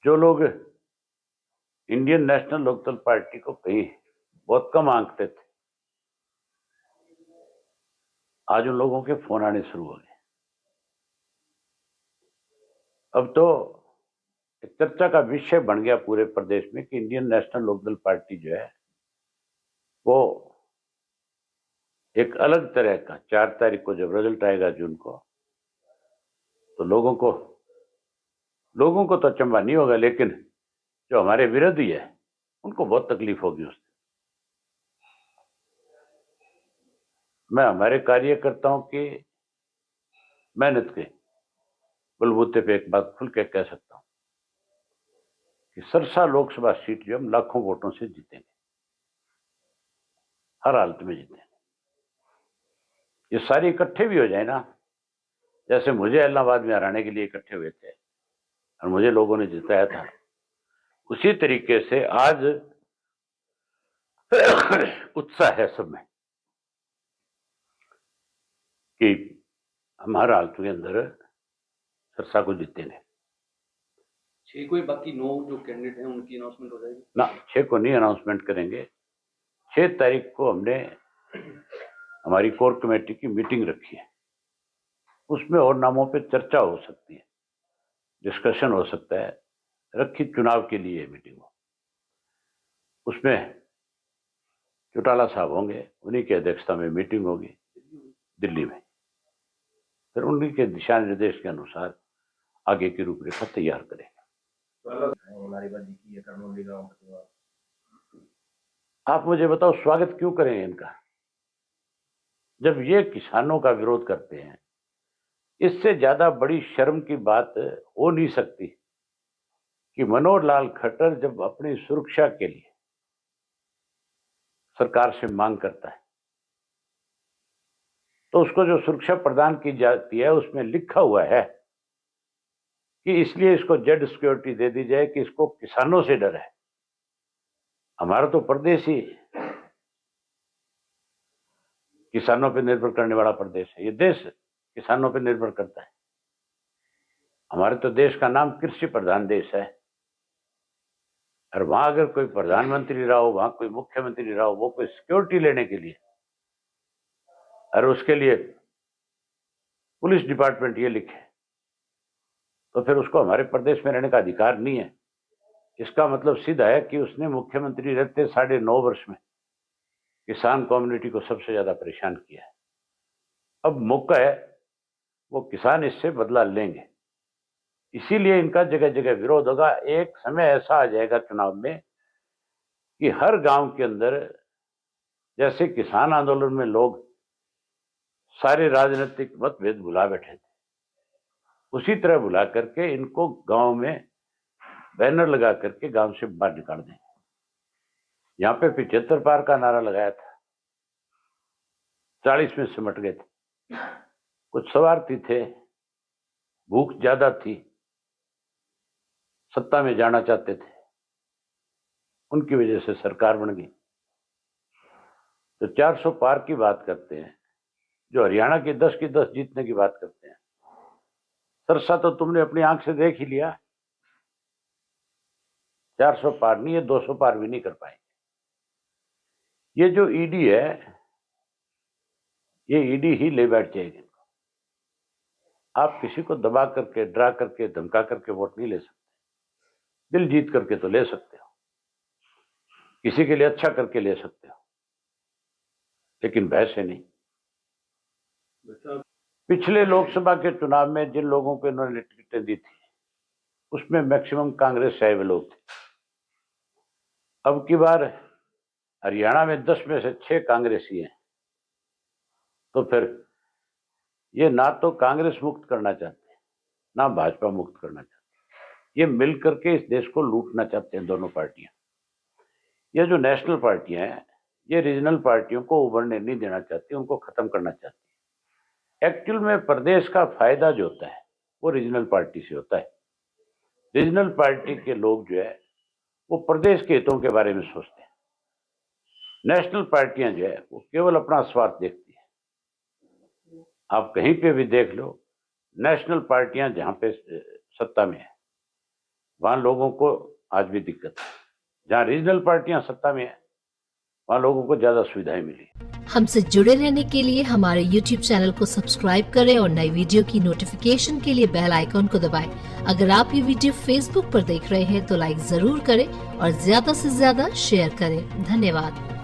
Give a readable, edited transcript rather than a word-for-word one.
जो लोग Indian national Lokdal party को कहीं बहुत कम आंकते थे, आज उन लोगों के फोन आने शुरू हो गए। अब तो एक चर्चा का विषय बन गया पूरे प्रदेश में कि इंडियन नेशनल लोकदल पार्टी जो है वो एक अलग तरह का 4 तारीख को जब रिजल्ट आएगा जून को, तो लोगों को तो अचंभा नहीं होगा, लेकिन जो हमारे विरोधी है उनको बहुत तकलीफ होगी उससे। मैं हमारे कार्यकर्ताओं की मेहनत के बलबूते पे एक बात खुल के कह सकता हूं कि सरसा लोकसभा सीट जो हम लाखों वोटों से जीतेंगे, हर हालत में जीतेंगे। ये सारे इकट्ठे भी हो जाए ना, जैसे मुझे इलाहाबाद में हराने के लिए इकट्ठे हुए थे और मुझे लोगों ने जिताया था, उसी तरीके से आज उत्साह है सब में कि हम हर हालत के अंदर सरसा को जीतेंगे। 6 को, बाकी 9 जो कैंडिडेट हैं उनकी अनाउंसमेंट हो जाएगी ना, 6 को नहीं अनाउंसमेंट करेंगे। 6 तारीख को हमने हमारी कोर कमेटी की मीटिंग रखी है, उसमें और नामों पे चर्चा हो सकती है, डिस्कशन हो सकता है। रखी चुनाव के लिए मीटिंग हो, उसमें चौटाला साहब होंगे, उन्हीं की अध्यक्षता में मीटिंग होगी दिल्ली में। फिर उन्हीं के दिशा निर्देश के अनुसार आगे की रूपरेखा तैयार करेंगे। आप मुझे बताओ, स्वागत क्यों करें इनका? जब ये किसानों का विरोध करते हैं, इससे ज्यादा बड़ी शर्म की बात हो नहीं सकती कि मनोहर लाल खट्टर जब अपनी सुरक्षा के लिए सरकार से मांग करता है तो उसको जो सुरक्षा प्रदान की जाती है उसमें लिखा हुआ है कि इसलिए इसको जेड सिक्योरिटी दे दी जाए कि इसको किसानों से डर है। हमारा तो प्रदेश ही किसानों पर निर्भर करने वाला प्रदेश है, ये देश किसानों पर निर्भर करता है। हमारे तो देश का नाम कृषि प्रधान देश है, और वहां अगर कोई प्रधानमंत्री रहा हो, वहां कोई मुख्यमंत्री रहा हो, वो कोई सिक्योरिटी लेने के लिए और उसके लिए पुलिस डिपार्टमेंट ये लिखे, तो फिर उसको हमारे प्रदेश में रहने का अधिकार नहीं है। इसका मतलब सीधा है कि उसने मुख्यमंत्री रहते 9.5 वर्ष में किसान कम्युनिटी को सबसे ज्यादा परेशान किया है। अब मौका है, वो किसान इससे बदला लेंगे, इसीलिए इनका जगह जगह विरोध होगा। एक समय ऐसा आ जाएगा चुनाव में कि हर गांव के अंदर जैसे किसान आंदोलन में लोग सारे राजनीतिक मतभेद भुला बैठे थे, उसी तरह भुला करके इनको गांव में बैनर लगा करके गांव से बाहर निकाल दें। यहां पे 75 पार का नारा लगाया था, 40 में सिमट गए थे। कुछ स्वार्थी थे, भूख ज्यादा थी, सत्ता में जाना चाहते थे, उनकी वजह से सरकार बन गई। तो 400 पार की बात करते हैं, जो हरियाणा की 10 की 10 जीतने की बात करते हैं। सरसा तो तुमने अपनी आंख से देख ही लिया, 400 पार नहीं, ये 200 पार भी नहीं कर पाएंगे। ये जो ईडी है, ये ईडी ही ले बैठ जाएगी। आप किसी को दबा करके, डरा करके, धमका करके वोट नहीं ले सकते। दिल जीत करके तो ले सकते हो, किसी के लिए अच्छा करके ले सकते हो, लेकिन भय से नहीं। पिछले लोकसभा के चुनाव में जिन लोगों को इन्होंने टिकटें दी थी, उसमें मैक्सिमम कांग्रेस से आए हुए लोग थे। अब की बार हरियाणा में 10 में से 6 कांग्रेसी हैं, तो फिर ये ना तो कांग्रेस मुक्त करना चाहते हैं, ना भाजपा मुक्त करना चाहते हैं। ये मिलकर के इस देश को लूटना चाहते हैं दोनों पार्टियां। ये जो नेशनल पार्टियां हैं, ये रीजनल पार्टियों को उभरने नहीं देना चाहती, उनको खत्म करना चाहती है। एक्चुअल में प्रदेश का फायदा जो होता है वो रीजनल पार्टी से होता है। रीजनल पार्टी के लोग जो है वो प्रदेश के हितों के बारे में सोचते हैं। नेशनल पार्टियां जो है वो केवल अपना स्वार्थ देखती है। आप कहीं पे भी देख लो, नेशनल पार्टियां जहां पे सत्ता में है, वहां लोगों को आज भी दिक्कत है। जहां रीजनल पार्टियां सत्ता में है वहां लोगों को ज्यादा सुविधाएं मिली। हमसे जुड़े रहने के लिए हमारे YouTube चैनल को सब्सक्राइब करें और नई वीडियो की नोटिफिकेशन के लिए बेल आइकॉन को दबाएं। अगर आप ये वीडियो Facebook पर देख रहे हैं तो लाइक जरूर करें और ज्यादा से ज्यादा शेयर करें। धन्यवाद।